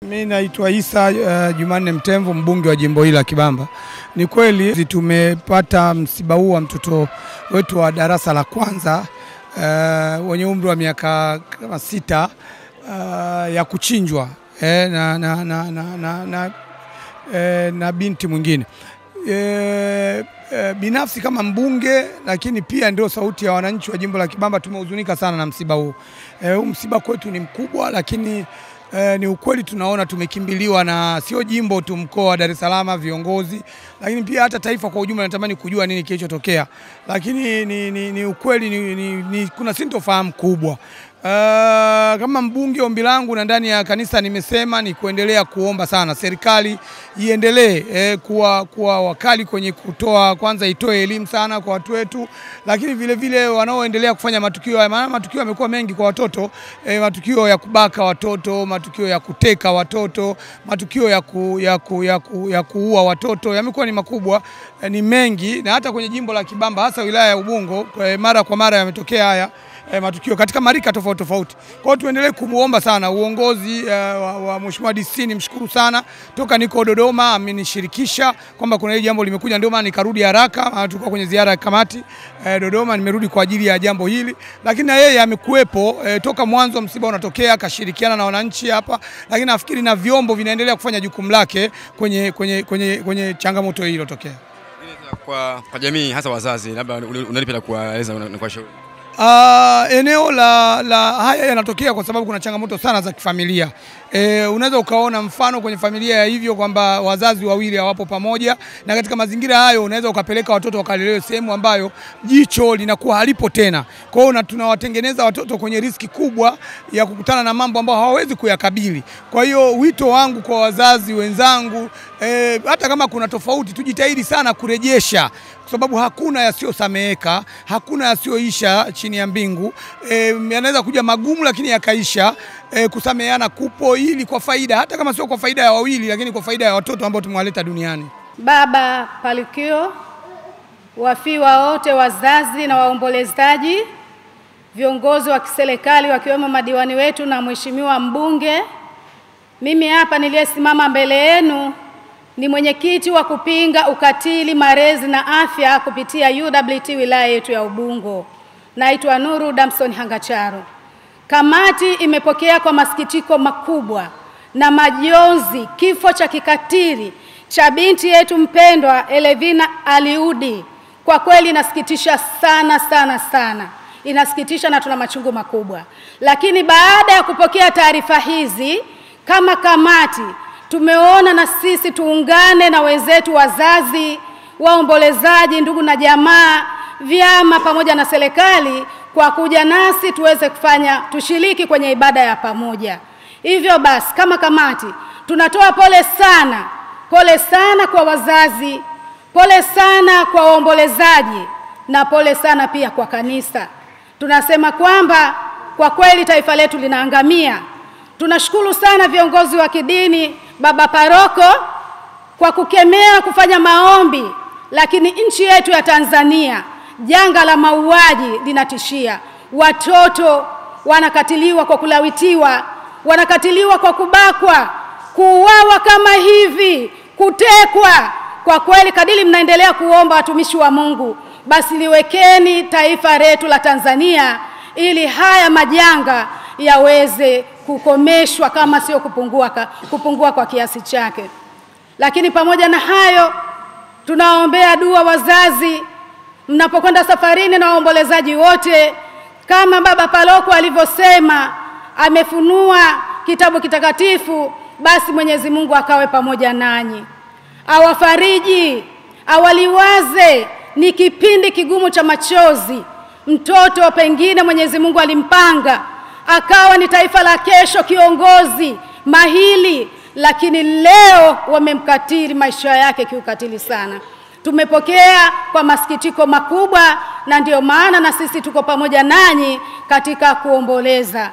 Mimi naitwa Isa Jumanne Mtemvu, mbunge wa jimbo hili la Kibamba. Ni kweli tumepata msiba huu wa mtoto wetu wa darasa la kwanza wenye umri wa miaka kama 6 ya kuchinjwa na binti mwingine. Binafsi kama mbunge, lakini pia ndio sauti ya wananchi wa jimbo la Kibamba, tumehuzunika sana na msiba huu. Msiba kwetu ni mkubwa, lakini ni ukweli tunaona tumekimbiliwa na sio jimbo tu, mkoa wa Dar es Salaam, viongozi, lakini pia hata taifa kwa ujumla. Natamani kujua nini kilichotokea, lakini ni ukweli kuna sintofahamu kubwa. Kama mbunge, ombi langu na ndani ya kanisa nimesema ni kuendelea kuomba sana serikali iendelee kuwa wakali kwenye kutoa, kwanza itoe elimu sana kwa watu wetu, lakini vile vile wanaoendelea kufanya matukio haya, maana matukio yamekuwa mengi kwa watoto, matukio ya kubaka watoto, matukio ya kuteka watoto, matukio ya kuua watoto yamekuwa ni makubwa, ni mengi, na hata kwenye jimbo la Kibamba hasa wilaya ya Ubungo mara kwa mara yametokea haya matukio katika marika tofauti. Kwa hiyo tuendelee kumuomba sana uongozi wa Mheshimiwa DC. Nimshukuru sana, toka niko Dodoma amenishirikisha kwamba kuna hili jambo limekuja, ndio maana nikarudi haraka. Tulikuwa kwenye ziara ya kamati Dodoma, nimerudi kwa ajili ya jambo hili, lakini na yeye amekuepo toka mwanzo msiba unatokea, akashirikiana na wananchi hapa, lakini nafikiri na vyombo vinaendelea kufanya jukumu lake kwenye changamoto hii iliyotokea. Kwa jamii hasa wazazi, labda unalipenda kuwaeleza na kuwashauri? Eneo la haya yanatokea kwa sababu kuna changamoto sana za kifamilia. Unaweza ukaona mfano kwenye familia ya hivyo kwamba wazazi wawili hawapo pamoja, na katika mazingira hayo unaweza ukapeleka watoto wakalelewe sehemu ambayo jicho linakuwa halipo tena. Kwa hiyo tunawatengeneza watoto kwenye riski kubwa ya kukutana na mambo ambayo hawawezi kuyakabili. Kwa hiyo wito wangu kwa wazazi wenzangu, hata kama kuna tofauti, tujitahidi sana kurejesha, kwa sababu hakuna yasiyosameheka, hakuna yasiyoisha chini ya mbingu. Yanaweza kuja magumu lakini yakaisha. Kusameheana kupo, ili kwa faida, hata kama sio kwa faida ya wawili, lakini kwa faida ya watoto ambao tumewaleta duniani. Baba Palikio, wafiwa wote, wazazi na waombolezaji, viongozi wa kiserikali wakiwemo madiwani wetu na mheshimiwa mbunge, mimi hapa niliyesimama mbele yenu ni mwenyekiti wa kupinga ukatili, malezi na afya kupitia UWT wilaya yetu ya Ubungo. Naitwa Nuru Damson Hangacharo. Kamati imepokea kwa masikitiko makubwa na majonzi kifo cha kikatili cha binti yetu mpendwa Elevina Aliudi. Kwa kweli inasikitisha sana. Inasikitisha na tuna machungu makubwa. Lakini baada ya kupokea taarifa hizi, kama kamati tumeona na sisi tuungane na wenzetu wazazi, waombolezaji, ndugu na jamaa, vyama pamoja na serikali kwa kuja nasi tuweze tushiriki kwenye ibada ya pamoja. Hivyo basi kama kamati tunatoa pole sana kwa wazazi, pole sana kwa waombolezaji, na pole sana pia kwa kanisa. Tunasema kwamba kwa kweli taifa letu linaangamia. Tunashukuru sana viongozi wa kidini, baba paroko kwa kukemea, kufanya maombi, lakini nchi yetu ya Tanzania janga la mauaji linatishia. Watoto wanakatiliwa kwa kulawitiwa, wanakatiliwa kwa kubakwa, kuuawa kama hivi, kutekwa. Kwa kweli kadiri mnaendelea kuomba watumishi wa Mungu, basi liwekeni taifa letu la Tanzania ili haya majanga yaweze kukomeshwa, kama sio kupungua kwa kiasi chake. Lakini pamoja na hayo, tunaombea dua wazazi mnapokwenda safarini na waombolezaji wote, kama baba paroko alivyosema, amefunua kitabu kitakatifu, basi Mwenyezi Mungu akawe pamoja nanyi, awafariji, awaliwaze. Ni kipindi kigumu cha machozi. Mtoto pengine Mwenyezi Mungu alimpanga akawa ni taifa la kesho, kiongozi mahili, lakini leo wamemkatili maisha yake kiukatili sana. Tumepokea kwa masikitiko makubwa, na ndio maana na sisi tuko pamoja nanyi katika kuomboleza.